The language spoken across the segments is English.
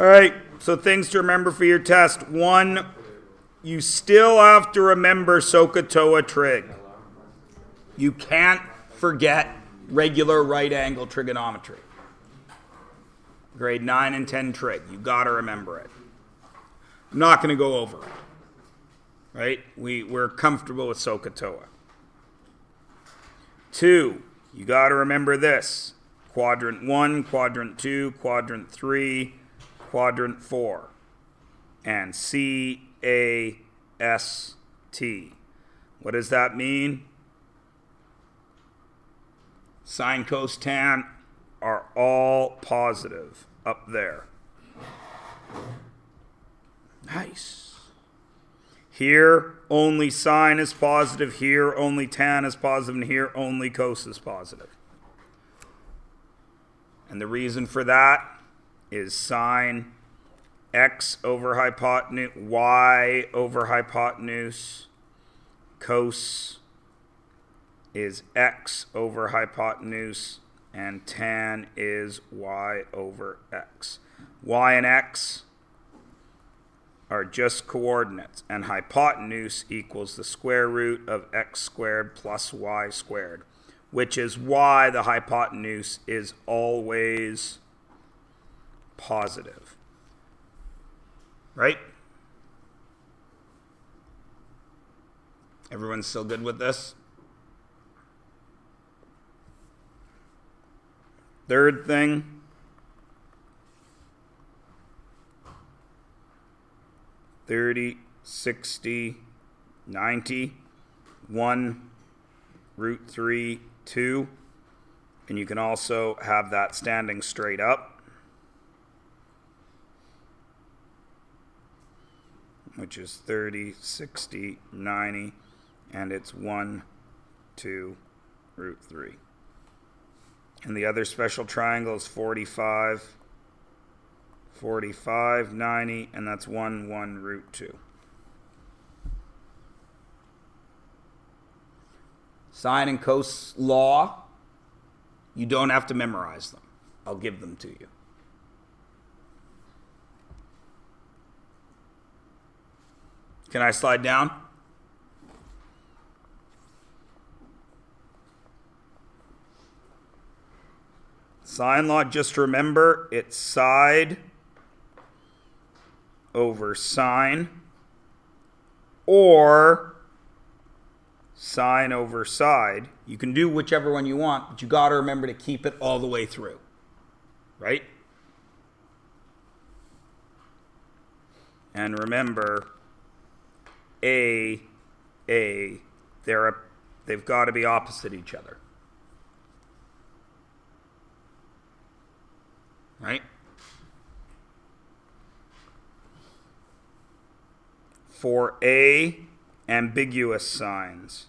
All right, so things to remember for your test. 1, you still have to remember SOHCAHTOA trig. You can't forget regular right angle trigonometry. Grade 9 and 10 trig. You got to remember it. I'm not going to go over it. Right? We're comfortable with SOHCAHTOA. 2, you got to remember this. Quadrant 1, quadrant 2, quadrant 3, quadrant 4. And C-A-S-T. What does that mean? Sine, cos, tan are all positive up there. Nice. Here, only sine is positive. Here, only tan is positive. And here, only cos is positive. And the reason for that is sine x over hypotenuse, y over hypotenuse, cos is x over hypotenuse, and tan is y over x. Y and x are just coordinates, and hypotenuse equals the square root of x squared plus y squared, which is why the hypotenuse is always positive. Right? Everyone's still good with this? Third thing, $30, $60, $90, 1 root 3, 2, and you can also have that standing straight up, which is 30, 60, 90, and it's 1, 2, root 3. And the other special triangle is 45, 45, 90, and that's 1, 1, root 2. Sine and cos law, you don't have to memorize them. I'll give them to you. Can I slide down? Sine law, just remember, it's side over sine, or sine over side. You can do whichever one you want, but you got to remember to keep it all the way through. Right? And remember, they've got to be opposite each other. Right? For A, ambiguous signs.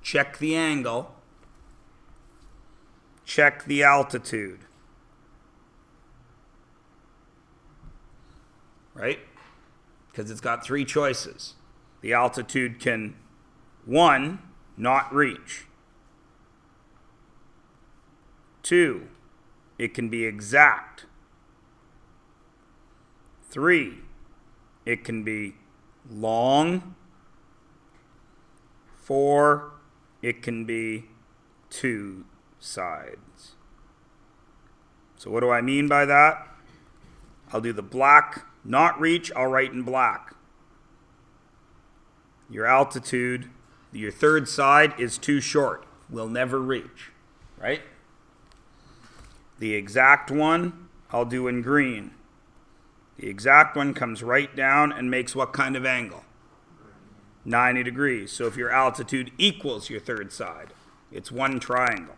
Check the angle. Check the altitude. Right? Because it's got 3 choices. The altitude can, 1, not reach. 2, it can be exact. 3, it can be long. 4, it can be 2 sides. So what do I mean by that? I'll do the black, not reach, I'll write in black. Your altitude, your third side is too short, will never reach, right? The exact one, I'll do in green. The exact one comes right down and makes what kind of angle? 90 degrees. So if your altitude equals your third side, it's one triangle.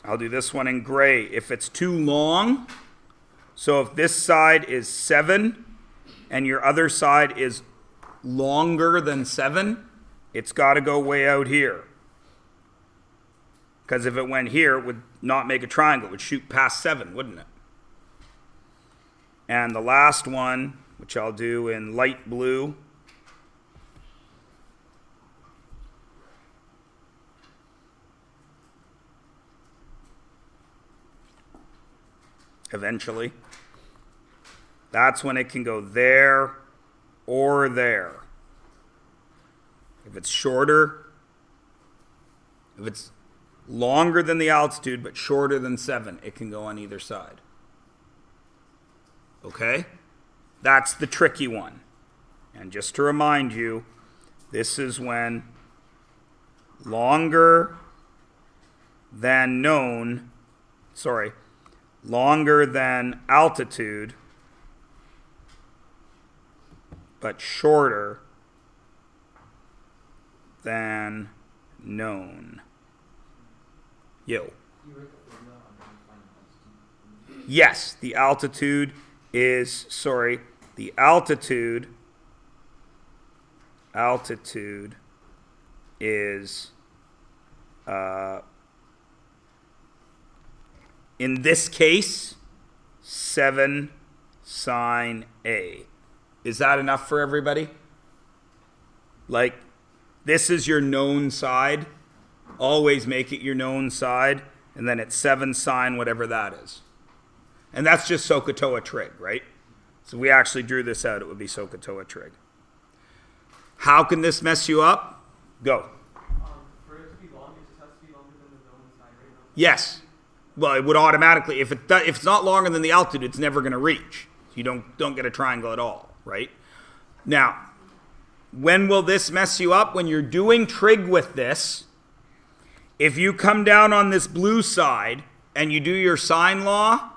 I'll do this one in gray. If it's too long, so if this side is 7 and your other side is longer than 7, it's got to go way out here. Because if it went here, it would not make a triangle. It would shoot past 7, wouldn't it? And the last one, which I'll do in light blue, eventually. That's when it can go there or there. If it's shorter, if it's longer than the altitude but shorter than 7, it can go on either side. Okay? That's the tricky one. And just to remind you, this is when longer than altitude, but shorter than known. Yes, the altitude is in this case 7 sine A. Is that enough for everybody? Like, this is your known side. Always make it your known side, and then it's 7 sine whatever that is. And that's just SOHCAHTOA trig, right? So if we actually drew this out, it would be SOHCAHTOA trig. How can this mess you up? Go. For it to be long, it just has to be longer than the known side, right? Yes. Well, it would automatically, if it's not longer than the altitude, it's never going to reach. So you don't get a triangle at all, right? Now, when will this mess you up? When you're doing trig with this, if you come down on this blue side and you do your sine law,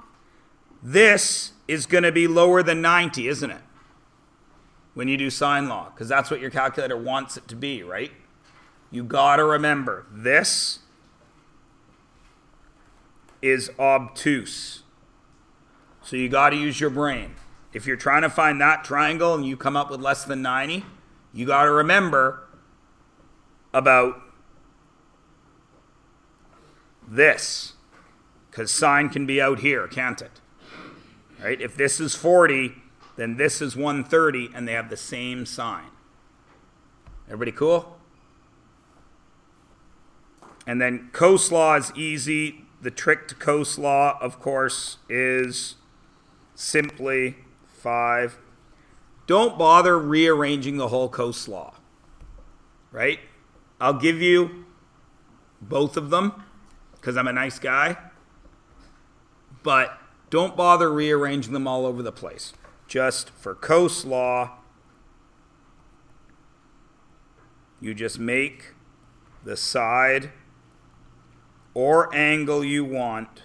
this is going to be lower than 90, isn't it? When you do sine law, because that's what your calculator wants it to be, right? You got to remember, this is obtuse. So you got to use your brain. If you're trying to find that triangle and you come up with less than 90, you got to remember about this, because sine can be out here, can't it? Right? If this is 40, then this is 130, and they have the same sign. Everybody cool? And then cos law is easy. The trick to cos law, of course, is simply 5. Don't bother rearranging the whole cos law. Right? I'll give you both of them, because I'm a nice guy. But don't bother rearranging them all over the place. Just for cos law, you just make the side or angle you want,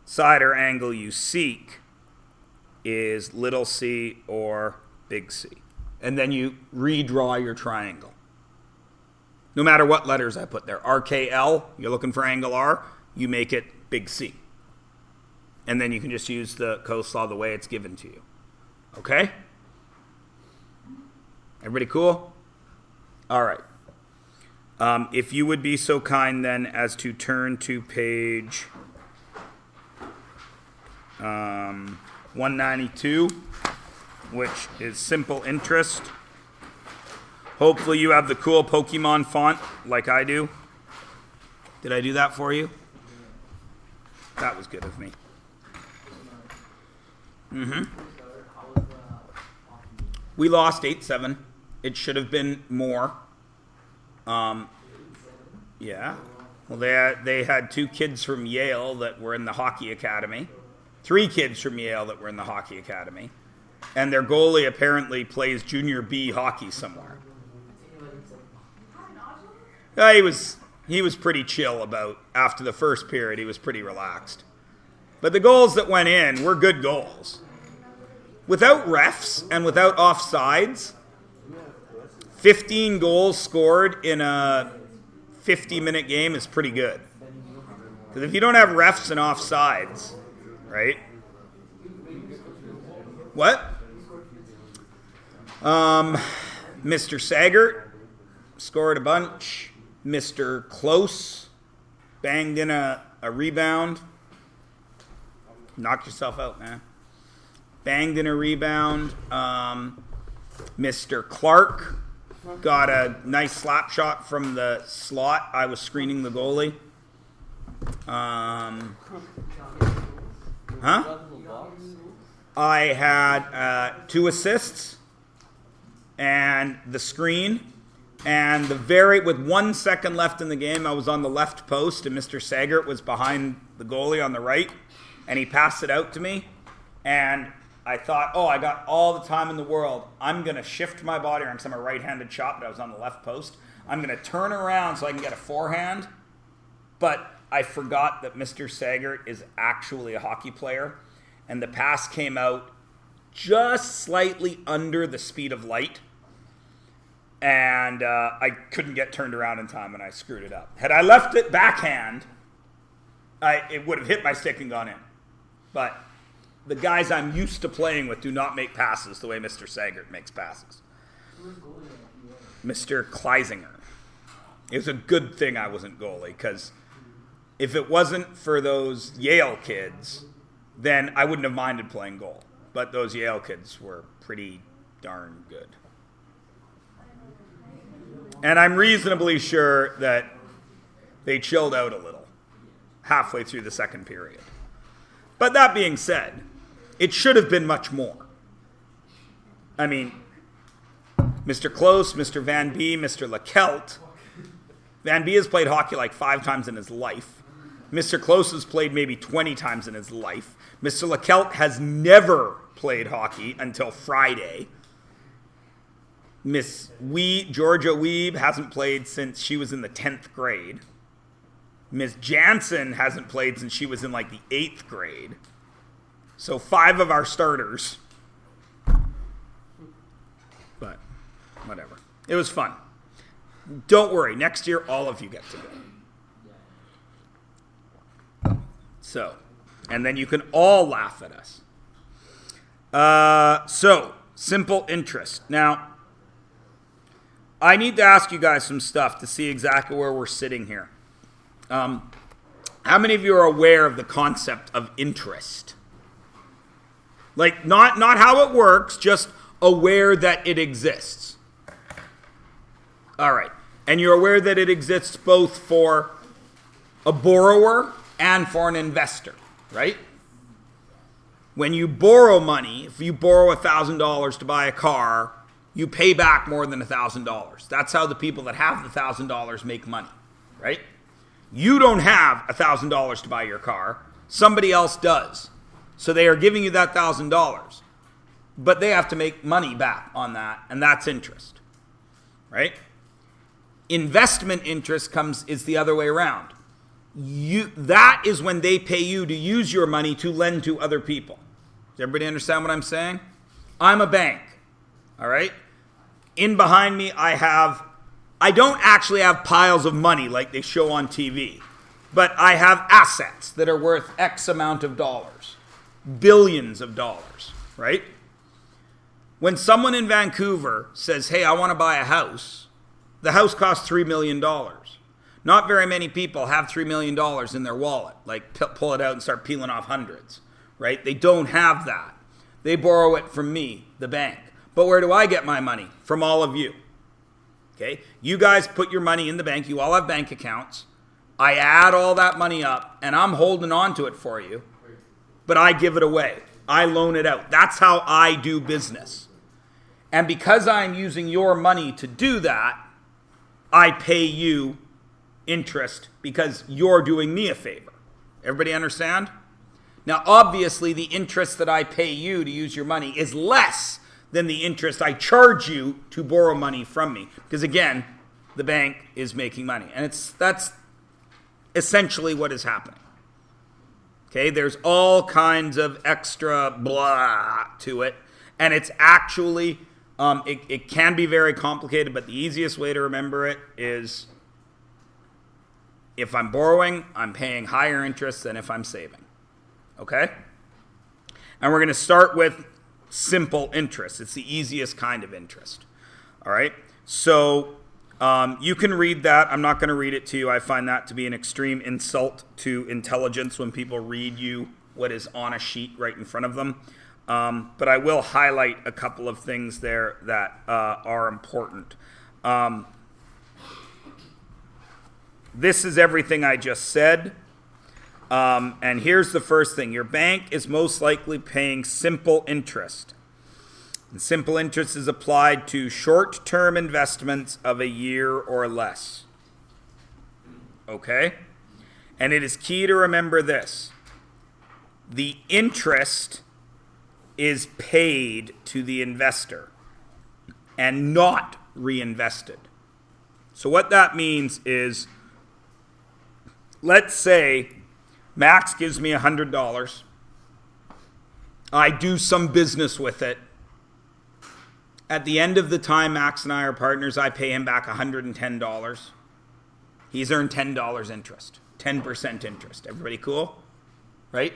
side or angle you seek, is little c or big C. And then you redraw your triangle. No matter what letters I put there. RKL, you're looking for angle R, you make it big C. And then you can just use the cos law the way it's given to you. Okay? Everybody cool? All right. If you would be so kind then as to turn to page 192, which is simple interest. Hopefully you have the cool Pokemon font like I do. Did I do that for you? That was good of me. We lost 8-7. It should have been more. Yeah. Well, they had 2 kids from Yale that were in the hockey academy. 3 kids from Yale that were in the hockey academy. And their goalie apparently plays junior B hockey somewhere. He was pretty chill about, after the first period, he was pretty relaxed. But the goals that went in were good goals. Without refs and without offsides, 15 goals scored in a 50-minute game is pretty good. Because if you don't have refs and offsides, right? What? Mr. Saggart scored a bunch. Mr. Close banged in a rebound. Knocked yourself out, man. Banged in a rebound. Mr. Clark got a nice slap shot from the slot. I was screening the goalie. I had 2 assists and the screen. And with 1 second left in the game, I was on the left post, and Mr. Sagert was behind the goalie on the right, and he passed it out to me. And I thought, I got all the time in the world. I'm going to shift my body around because I'm a right-handed shot, but I was on the left post. I'm going to turn around so I can get a forehand. But I forgot that Mr. Sagert is actually a hockey player, and the pass came out just slightly under the speed of light. And I couldn't get turned around in time, and I screwed it up. Had I left it backhand, it would have hit my stick and gone in. But the guys I'm used to playing with do not make passes the way Mr. Sagert makes passes. Mr. Kleisinger. It was a good thing I wasn't goalie, because if it wasn't for those Yale kids, then I wouldn't have minded playing goal. But those Yale kids were pretty darn good. And I'm reasonably sure that they chilled out a little halfway through the second period. But that being said, it should have been much more. I mean, Mr. Close, Mr. Van Bee, Mr. LeKelt. Van Bee has played hockey like 5 times in his life. Mr. Close has played maybe 20 times in his life. Mr. LeKelt has never played hockey until Friday. Miss Georgia Weeb hasn't played since she was in the 10th grade. Miss Jansen hasn't played since she was in like the 8th grade. So 5 of our starters. But whatever. It was fun. Don't worry. Next year, all of you get to go. So, and then you can all laugh at us. So, simple interest. Now, I need to ask you guys some stuff to see exactly where we're sitting here. How many of you are aware of the concept of interest? Like, not how it works, just aware that it exists. All right. And you're aware that it exists both for a borrower and for an investor, right? When you borrow money, if you borrow $1,000 to buy a car, you pay back more than $1,000. That's how the people that have the $1,000 make money, right? You don't have $1,000 to buy your car. Somebody else does. So they are giving you that $1,000. But they have to make money back on that, and that's interest, right? Investment interest is the other way around. That is when they pay you to use your money to lend to other people. Does everybody understand what I'm saying? I'm a bank, all right? In behind me, I don't actually have piles of money like they show on TV, but I have assets that are worth X amount of dollars, billions of dollars, right? When someone in Vancouver says, hey, I want to buy a house, the house costs $3 million. Not very many people have $3 million in their wallet, like pull it out and start peeling off hundreds, right? They don't have that. They borrow it from me, the bank. But where do I get my money? From all of you. Okay? You guys put your money in the bank. You all have bank accounts. I add all that money up, and I'm holding on to it for you. But I give it away. I loan it out. That's how I do business. And because I'm using your money to do that, I pay you interest because you're doing me a favor. Everybody understand? Now, obviously, the interest that I pay you to use your money is less than the interest I charge you to borrow money from me. Because again, the bank is making money. And that's essentially what is happening. Okay, there's all kinds of extra blah to it. And it's actually, it can be very complicated, but the easiest way to remember it is if I'm borrowing, I'm paying higher interest than if I'm saving. Okay? And we're going to start with simple interest. It's the easiest kind of interest. All right? So you can read that. I'm not going to read it to you. I find that to be an extreme insult to intelligence when people read you what is on a sheet right in front of them. But I will highlight a couple of things there that are important. This is everything I just said. And here's the first thing. Your bank is most likely paying simple interest. And simple interest is applied to short-term investments of a year or less. Okay? And it is key to remember this. The interest is paid to the investor and not reinvested. So what that means is, let's say Max gives me $100. I do some business with it. At the end of the time Max and I are partners, I pay him back $110. He's earned $10 interest, 10% interest. Everybody cool? Right?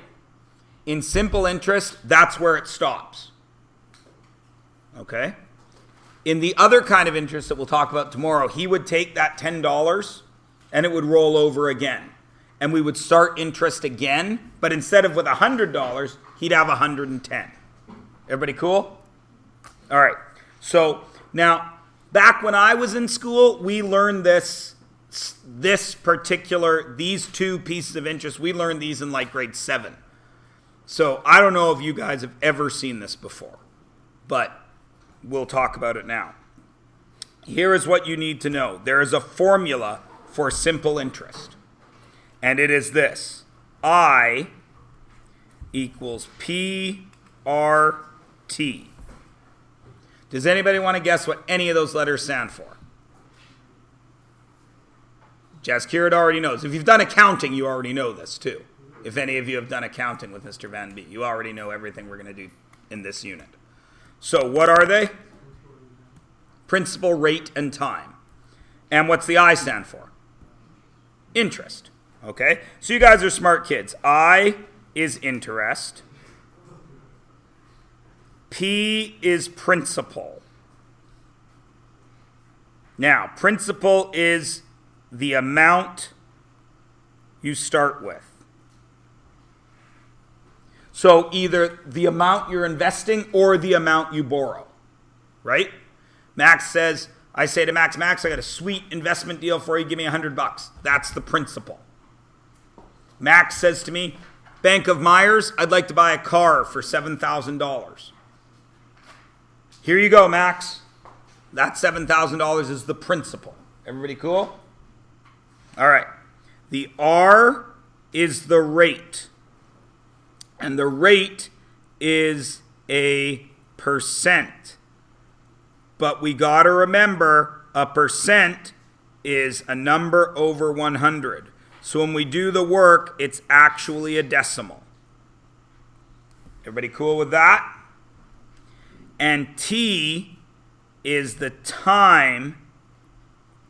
In simple interest, that's where it stops. Okay? In the other kind of interest that we'll talk about tomorrow, he would take that $10 and it would roll over again. And we would start interest again, but instead of with $100, he'd have $110. Everybody cool? All right. So now, back when I was in school, we learned these two pieces of interest, we learned these in like grade 7. So I don't know if you guys have ever seen this before, but we'll talk about it now. Here is what you need to know. There is a formula for simple interest. And it is this. I equals PRT. Does anybody want to guess what any of those letters stand for? Jaskirat already knows. If you've done accounting, you already know this too. If any of you have done accounting with Mr. Van Bee, you already know everything we're going to do in this unit. So what are they? Principal, rate, and time. And what's the I stand for? Interest. Okay? So you guys are smart kids. I is interest. P is principal. Now, principal is the amount you start with. So either the amount you're investing or the amount you borrow, right? Max says, I say to Max, I got a sweet investment deal for you. Give me $100. That's the principal. Max says to me, Bank of Myers, I'd like to buy a car for $7,000. Here you go, Max. That $7,000 is the principal. Everybody cool? All right. The R is the rate. And the rate is a percent. But we got to remember, a percent is a number over 100. So when we do the work, it's actually a decimal. Everybody cool with that? And T is the time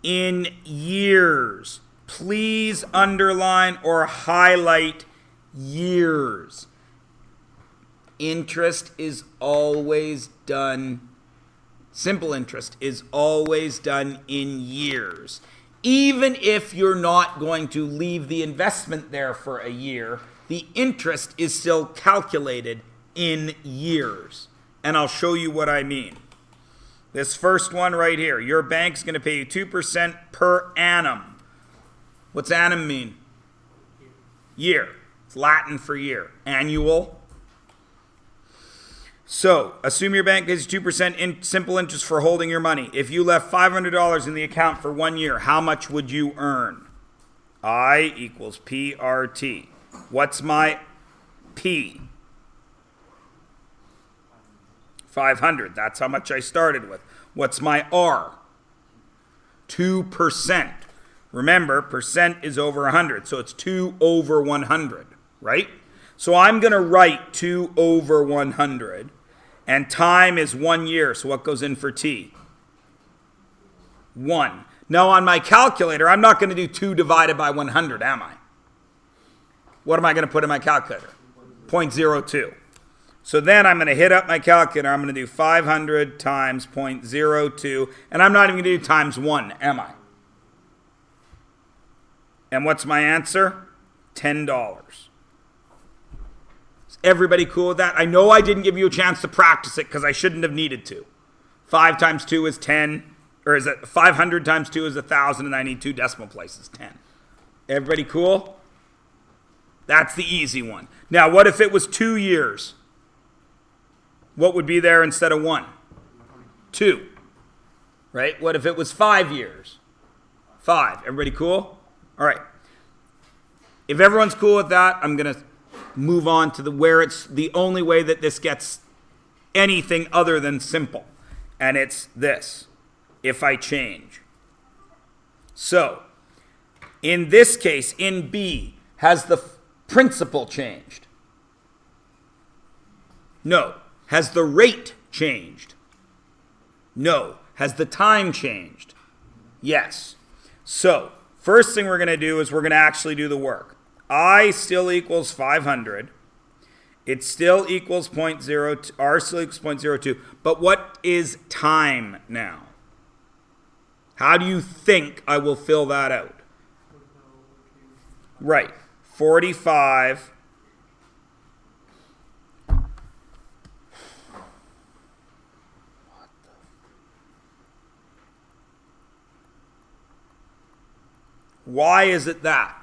in years. Please underline or highlight years. Interest is always done, simple interest is always done in years. Even if you're not going to leave the investment there for a year, the interest is still calculated in years. And I'll show you what I mean. This first one right here, your bank's going to pay you 2% per annum. What's annum mean? Year. It's Latin for year. Annual. So, assume your bank pays 2% in simple interest for holding your money. If you left $500 in the account for 1 year, how much would you earn? I equals PRT. What's my P? 500. That's how much I started with. What's my R? 2%. Remember, percent is over 100, so it's 2 over 100, right? So I'm going to write 2 over 100, and time is 1 year, so what goes in for T? 1. Now on my calculator, I'm not going to do 2 divided by 100, am I? What am I going to put in my calculator? 0.02. So then I'm going to hit up my calculator. I'm going to do 500 times 0.02. And I'm not even going to do times 1, am I? And what's my answer? $10. Is everybody cool with that? I know I didn't give you a chance to practice it because I shouldn't have needed to. 5 times 2 is 10. Or is it 500 times 2 is 1,000, and I need 2 decimal places, 10. Everybody cool? That's the easy one. Now, what if it was 2 years? What would be there instead of 1? 2. Right? What if it was 5 years? 5. Everybody cool? All right. If everyone's cool with that, I'm going to move on to where it's the only way that this gets anything other than simple. And it's this. If I change. So, in this case, in B, has the principal changed? No. Has the rate changed? No. Has the time changed? Yes. So, first thing we're going to do is we're going to actually do the work. I still equals 500. It still equals 0.02. R still equals 0.02. But what is time now? How do you think I will fill that out? Right. 45. Why is it that?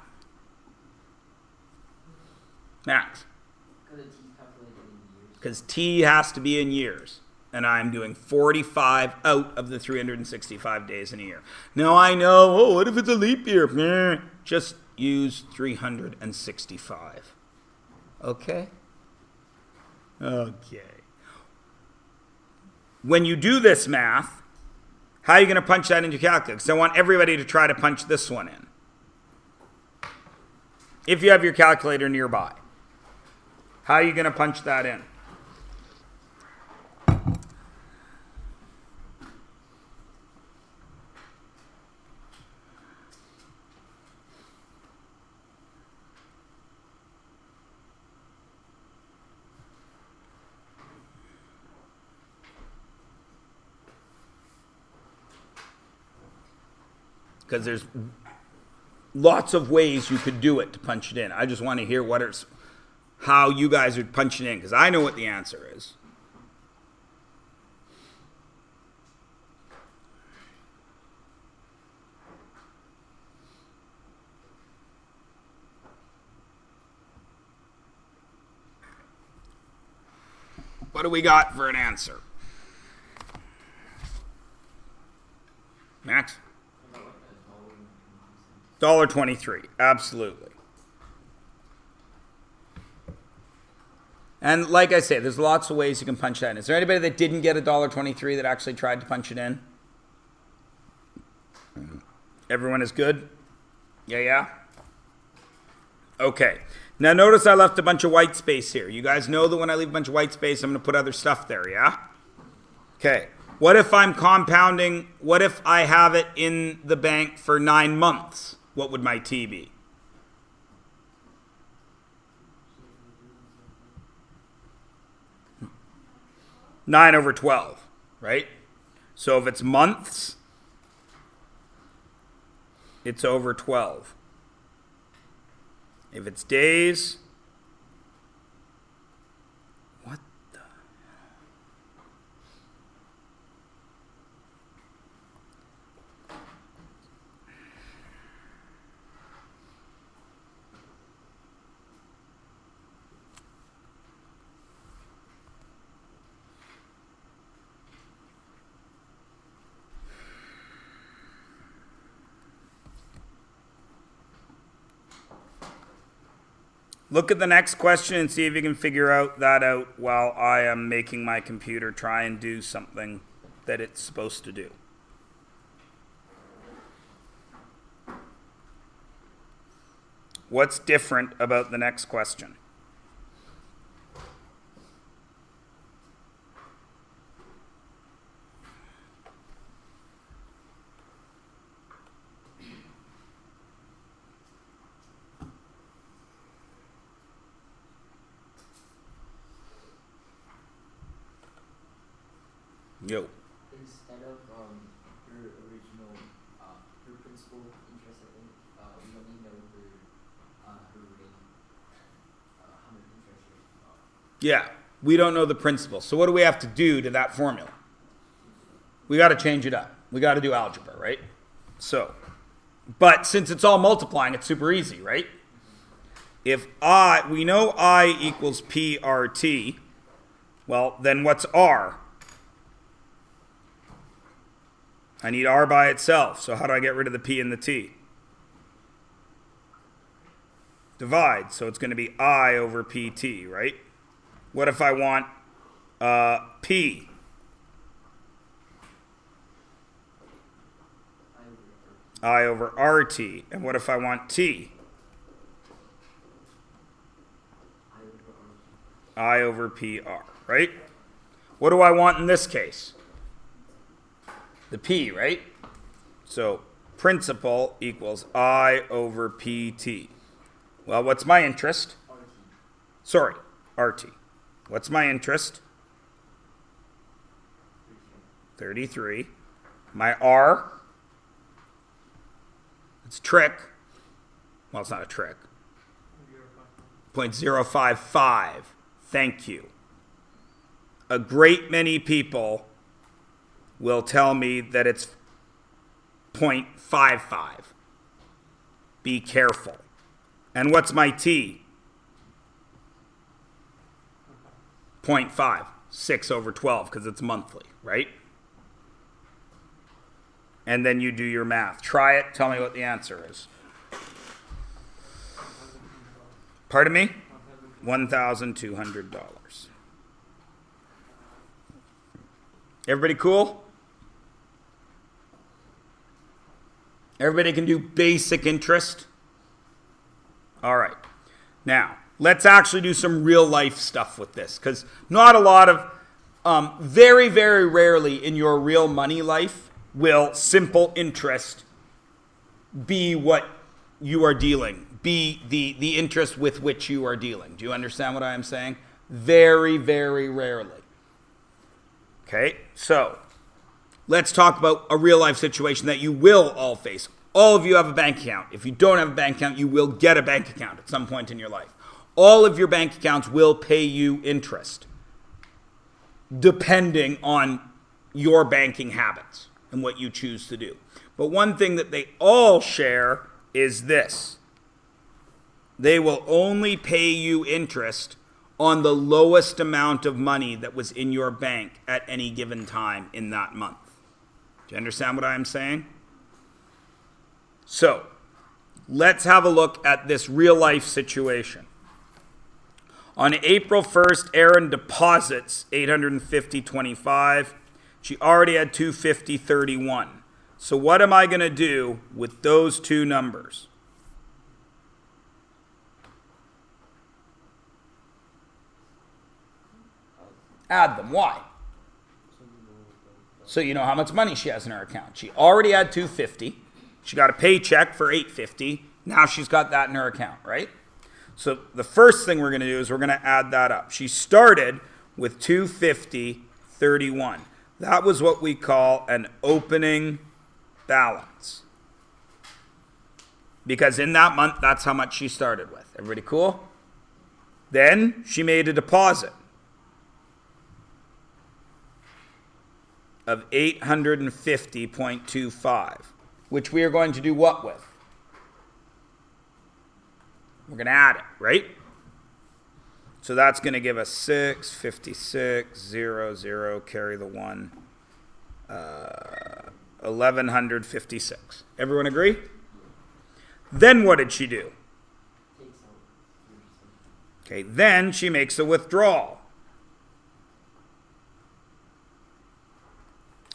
Max? Because T has to be in years. And I'm doing 45 out of the 365 days in a year. Now I know, what if it's a leap year? Just use 365. Okay? Okay. When you do this math, how are you going to punch that into your calculator? Because I want everybody to try to punch this one in. If you have your calculator nearby. How are you going to punch that in? Because there's lots of ways you could do it to punch it in. I just want to hear how you guys are punching in, because I know what the answer is. What do we got for an answer? Max? $1.23, absolutely. And like I say, there's lots of ways you can punch that in. Is there anybody that didn't get $1.23 that actually tried to punch it in? Everyone is good? Yeah? Okay. Now notice I left a bunch of white space here. You guys know that when I leave a bunch of white space, I'm going to put other stuff there, yeah? Okay. What if I'm compounding? What if I have it in the bank for 9 months? What would my T be? Nine over 12, right? So if it's months, it's over 12. If it's days, what the? Look at the next question and see if you can figure that out while I am making my computer try and do something that it's supposed to do. What's different about the next question? Yo. Instead of her original, her principal interest, I think, we only know her rate, how much interest rate. Yeah, we don't know the principal. So what do we have to do to that formula? We got to change it up. We got to do algebra, right? So, but since it's all multiplying, it's super easy, right? if we know I equals PRT, well, then what's R? I need R by itself. So how do I get rid of the P and the T? Divide. So it's going to be I over PT, right? What if I want P? I over RT. And what if I want T? I over PR, right? What do I want in this case? The P, right? So principal equals I over PT. Well, what's my interest? Sorry, RT. What's my interest? 33. My R? It's trick. Well, it's not a trick. 0.055. Thank you. A great many people will tell me that it's 0.55. Be careful. And what's my T? 0.5. 6 over 12 because it's monthly, right? And then you do your math. Try it. Tell me what the answer is. Pardon me? $1,200. Everybody cool? Everybody can do basic interest? All right. Now, let's actually do some real life stuff with this, because not a lot of, very, very rarely in your real money life will simple interest be what you are dealing, be the interest with which you are dealing. Do you understand what I am saying? Very, very rarely. Okay, so let's talk about a real life situation that you will all face. All of you have a bank account. If you don't have a bank account, you will get a bank account at some point in your life. All of your bank accounts will pay you interest, depending on your banking habits and what you choose to do. But one thing that they all share is this. They will only pay you interest on the lowest amount of money that was in your bank at any given time in that month. Do you understand what I'm saying? So, let's have a look at this real life situation. On April 1st, Erin deposits $850.25. She already had $250.31. So what am I going to do with those two numbers? Add them. Why? So you know how much money she has in her account. She already had $250. She got a paycheck for $850. Now she's got that in her account, right? So the first thing we're going to do is we're going to add that up. She started with $250.31. That was what we call an opening balance. Because in that month, that's how much she started with. Everybody cool? Then she made a deposit of $850.25, which we are going to do what with? We're going to add it, right? So that's going to give us 656.00, carry the 1, 1,156. Everyone agree? Then what did she do? Okay, then she makes a withdrawal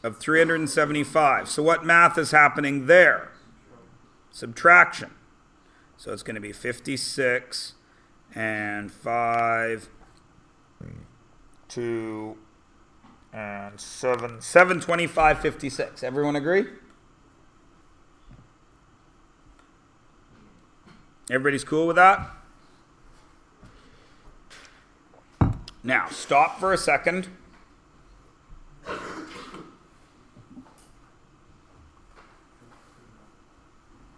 of $375. So what math is happening there? Subtraction. So it's going to be 56 and 5, 2, and 7, 725.56. Everyone agree? Everybody's cool with that? Now, stop for a second.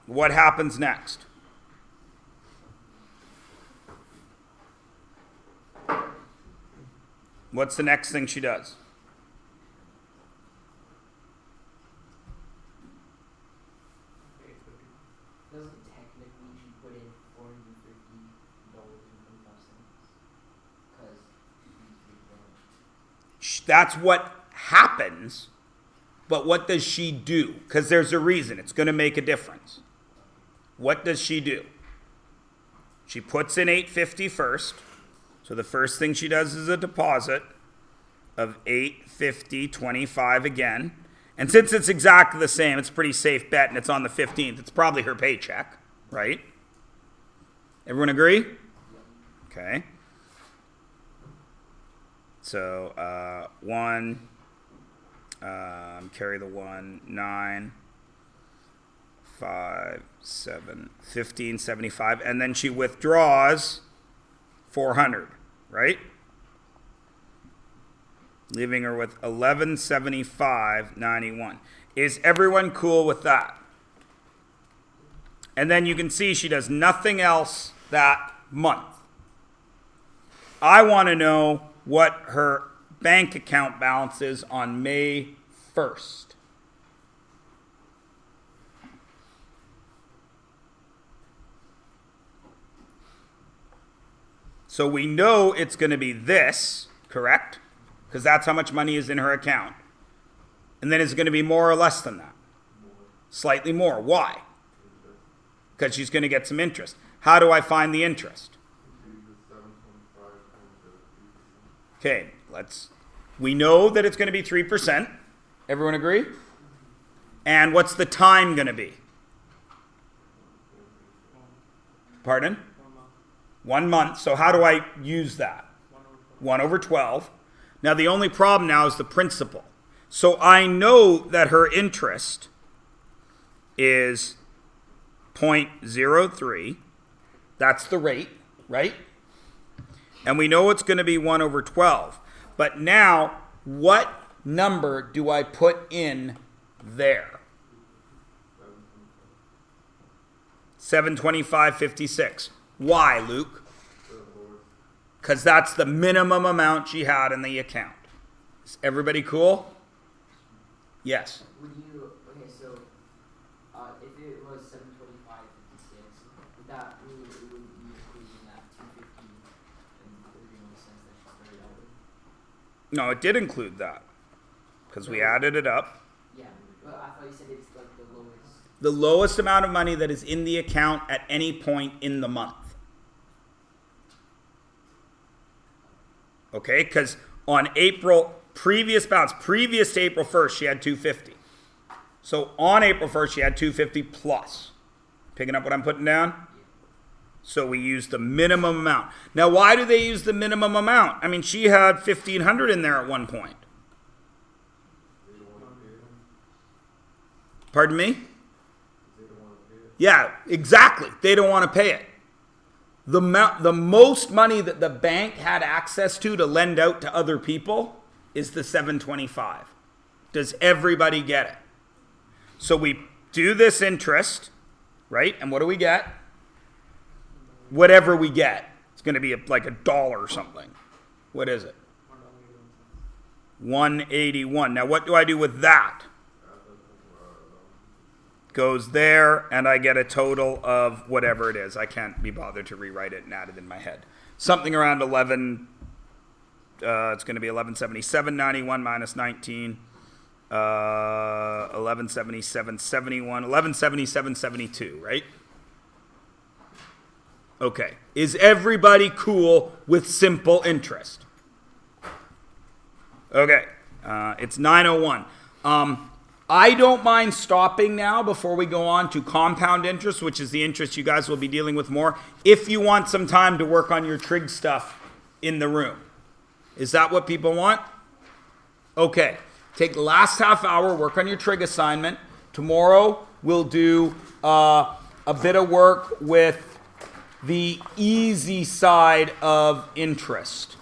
What happens next? What's the next thing she does? Doesn't technically she put in $450 That's what happens. But what does she do? Because there's a reason. It's going to make a difference. What does she do? She puts in $850 first. So the first thing she does is a deposit of $850.25 again. And since it's exactly the same, it's a pretty safe bet, and it's on the 15th. It's probably her paycheck, right? Everyone agree? Okay. So 1, carry the 1, 9, 5, 7, 15, 75, and then she withdraws 400, right? Leaving her with 1175.91. Is everyone cool with that? And then you can see she does nothing else that month. I want to know what her bank account balance is on May 1st. So we know it's going to be this, correct? Because that's how much money is in her account. And then it's going to be more or less than that. Slightly more. Why? Because she's going to get some interest. How do I find the interest? Okay, we know that it's going to be 3%. Everyone agree? And what's the time going to be? Pardon? 1 month. So how do I use that? 1 over 12. Now the only problem now is the principal. So I know that her interest is 0.03. That's the rate, right? And we know it's going to be 1 over 12. But now, what number do I put in there? 725.56. Why, Luke? Because that's the minimum amount she had in the account. Is everybody cool? Yes. Okay, so if it was 725.56, would that mean it would be including that 250 in the original sense that she started out with? No, it did include that. Because we added it up. Yeah, but I thought you said it's like the lowest. The lowest amount of money that is in the account at any point in the month. Okay, because on previous to April 1st, she had 250. So on April 1st, she had 250 plus. Picking up what I'm putting down? So we use the minimum amount. Now, why do they use the minimum amount? I mean, she had 1,500 in there at one point. Pardon me? Yeah, exactly. They don't want to pay it. The most money that the bank had access to lend out to other people is the 725. Does everybody get it? So we do this interest, right? And what do we get? Whatever we get. It's going to be like $1 or something. What is it? 181. Now what do I do with that? Goes there, and I get a total of whatever it is. I can't be bothered to rewrite it and add it in my head. Something around 11. It's going to be 1177.91 minus 19. 1177.71. 1177.72, right? Okay. Is everybody cool with simple interest? Okay. It's 9:01. I don't mind stopping now before we go on to compound interest, which is the interest you guys will be dealing with more, if you want some time to work on your trig stuff in the room. Is that what people want? Okay. Take the last half hour, work on your trig assignment. Tomorrow we'll do a bit of work with the easy side of interest.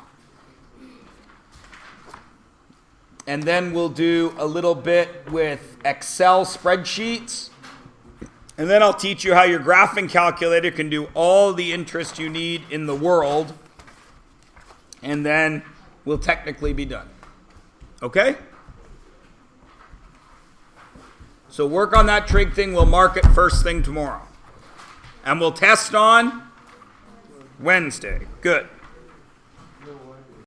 And then we'll do a little bit with Excel spreadsheets. And then I'll teach you how your graphing calculator can do all the interest you need in the world. And then we'll technically be done. Okay? So work on that trig thing. We'll mark it first thing tomorrow. And we'll test on Wednesday. Good.